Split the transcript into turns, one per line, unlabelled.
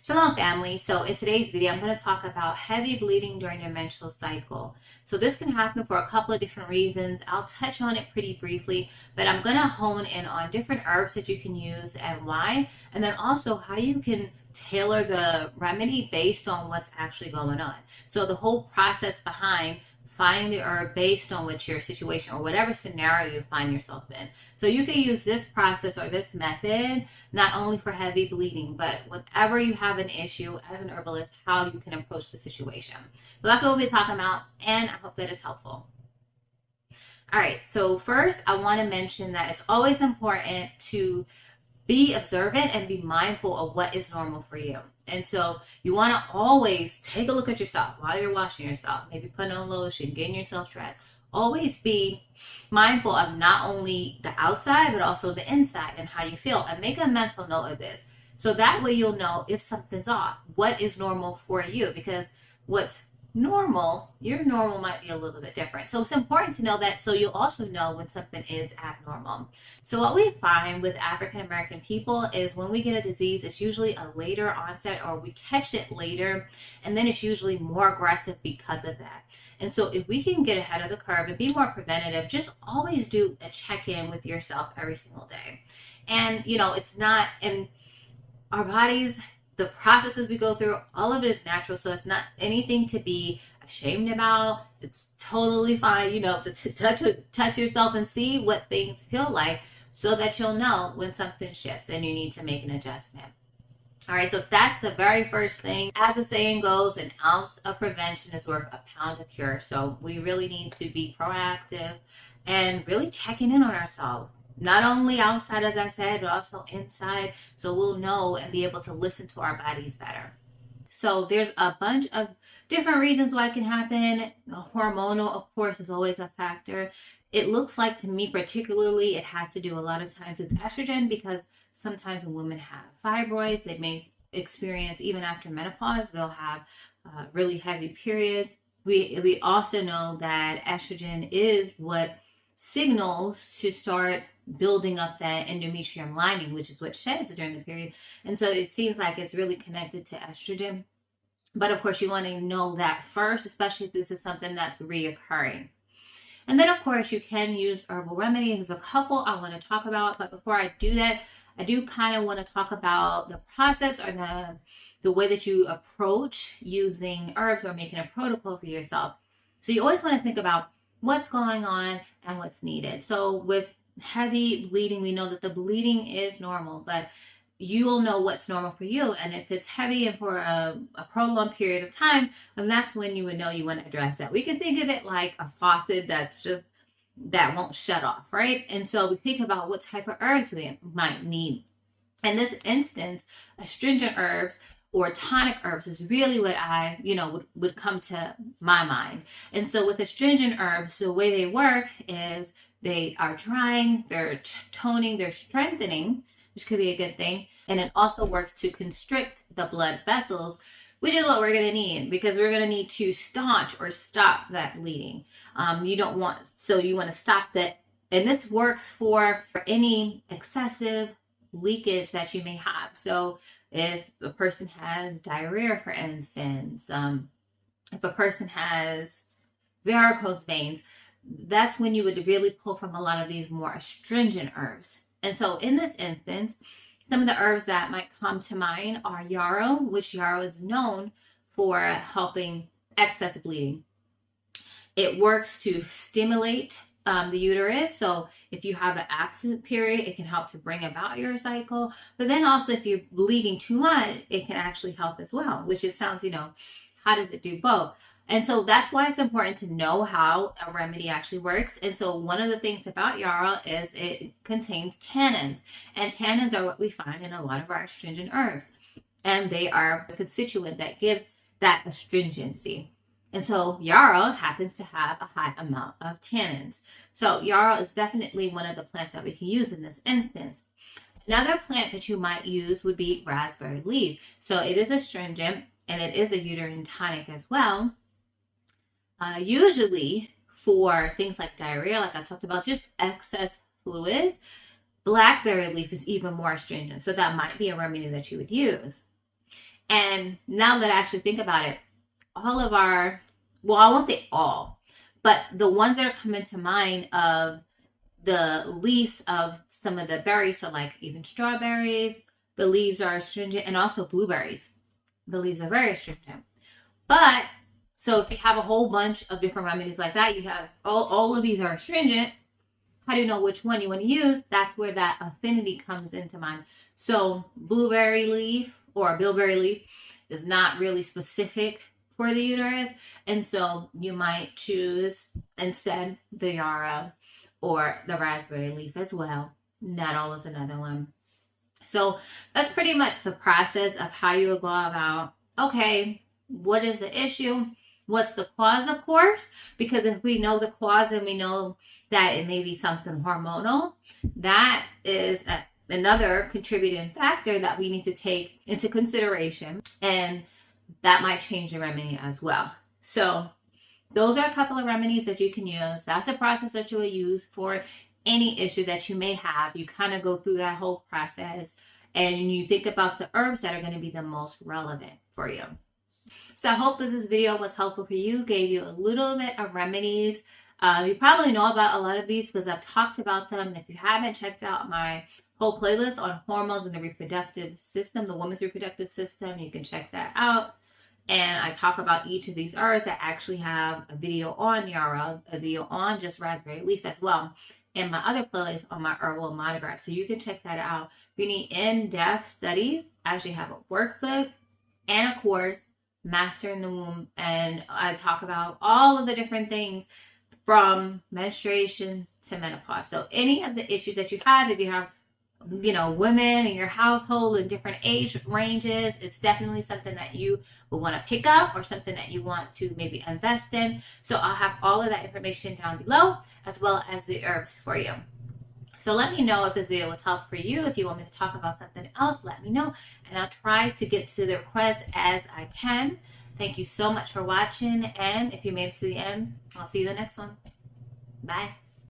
Shalom family. So in today's video, I'm going to talk about heavy bleeding during your menstrual cycle. So this can happen for a couple of different reasons. I'll touch on it pretty briefly, but I'm going to hone in on different herbs that you can use and why, and then also how you can tailor the remedy based on what's actually going on. So the whole process behind finding the herb based on what your situation or whatever scenario you find yourself in. So you can use this process or this method not only for heavy bleeding, but whenever you have an issue as an herbalist, how you can approach the situation. So that's what we'll be talking about, and I hope that it's helpful. All right, so first I want to mention that it's always important to be observant and be mindful of what is normal for you. And so you want to always take a look at yourself while you're washing yourself, maybe putting on lotion, getting yourself dressed. Always be mindful of not only the outside, but also the inside and how you feel. And make a mental note of this. So that way you'll know if something's off, what is normal for you. Because what's normal, your normal might be a little bit different. So it's important to know that so you'll also know when something is abnormal. So what we find with African American people is when we get a disease, it's usually a later onset or we catch it later, and then it's usually more aggressive because of that. And so if we can get ahead of the curve and be more preventative, just always do a check-in with yourself every single day. And it's not in our bodies, the processes we go through, all of it is natural. So it's not anything to be ashamed about. It's totally fine, to touch yourself and see what things feel like so that you'll know when something shifts and you need to make an adjustment. All right, so that's the very first thing. As the saying goes, an ounce of prevention is worth a pound of cure. So we really need to be proactive and really checking in on ourselves. Not only outside, as I said, but also inside, so we'll know and be able to listen to our bodies better. So there's a bunch of different reasons why it can happen. Hormonal, of course, is always a factor. It looks like to me particularly, it has to do a lot of times with estrogen, because sometimes when women have fibroids, they may experience, even after menopause, they'll have really heavy periods. We also know that estrogen is what signals to start building up that endometrium lining, which is what sheds during the period. And so it seems like it's really connected to estrogen. But of course, you want to know that first, especially if this is something that's reoccurring. And then, of course, you can use herbal remedies. There's a couple I want to talk about. But before I do that, I do kind of want to talk about the process or the way that you approach using herbs or making a protocol for yourself. So you always want to think about what's going on and what's needed. So with heavy bleeding, we know that the bleeding is normal, but you will know what's normal for you. And if it's heavy and for a prolonged period of time, then that's when you would know you want to address that. We can think of it like a faucet that won't shut off, right? And so we think about what type of herbs we might need. In this instance, astringent herbs or tonic herbs is really what I, would come to my mind. And so with astringent herbs, the way they work is they are drying, they're toning, they're strengthening, which could be a good thing. And it also works to constrict the blood vessels, which is what we're going to need, because we're going to need to staunch or stop that bleeding. You want to stop that. And this works for any excessive leakage that you may have. So if a person has diarrhea, for instance, if a person has varicose veins, that's when you would really pull from a lot of these more astringent herbs. And so in this instance, some of the herbs that might come to mind are yarrow, which yarrow is known for helping excess bleeding. It works to stimulate the uterus. So if you have an absent period, it can help to bring about your cycle. But then also if you're bleeding too much, it can actually help as well, which it sounds, how does it do both? And so that's why it's important to know how a remedy actually works. And so one of the things about yarrow is it contains tannins. And tannins are what we find in a lot of our astringent herbs. And they are the constituent that gives that astringency. And so yarrow happens to have a high amount of tannins. So yarrow is definitely one of the plants that we can use in this instance. Another plant that you might use would be raspberry leaf. So it is astringent and it is a uterine tonic as well. Usually for things like diarrhea, like I talked about, just excess fluids, blackberry leaf is even more astringent. So that might be a remedy that you would use. And now that I actually think about it, all of our, well, I won't say all, but the ones that are coming to mind of the leaves of some of the berries, so like even strawberries, the leaves are astringent, and also blueberries. The leaves are very astringent. But so if you have a whole bunch of different remedies like that, you have all of these are astringent. How do you know which one you want to use? That's where that affinity comes into mind. So blueberry leaf or bilberry leaf is not really specific for the uterus, and so you might choose instead the yarrow or the raspberry leaf as well. Nettle is another one. So that's pretty much the process of how you would go about, okay, what is the issue? What's the cause, of course? Because if we know the cause and we know that it may be something hormonal, that is another contributing factor that we need to take into consideration. And that might change the remedy as well. So those are a couple of remedies that you can use. That's a process that you will use for any issue that you may have. You kind of go through that whole process and you think about the herbs that are going to be the most relevant for you. So I hope that this video was helpful for you, gave you a little bit of remedies. You probably know about a lot of these because I've talked about them. If you haven't checked out my whole playlist on hormones and the reproductive system, the woman's reproductive system, you can check that out. And I talk about each of these herbs. I actually have a video on yarrow, a video on just raspberry leaf as well, and my other playlist on my herbal monograph. So you can check that out. If you need in-depth studies, I actually have a workbook and a course, Mastering the Womb. And I talk about all of the different things from menstruation to menopause. So any of the issues that you have, if you have women in your household in different age ranges, it's definitely something that you will want to pick up or something that you want to maybe invest in. So I'll have all of that information down below as well as the herbs for you. So let me know if this video was helpful for you. If you want me to talk about something else, let me know, and I'll try to get to the request as I can. Thank you so much for watching, and if you made it to the end, I'll see you in the next one. Bye.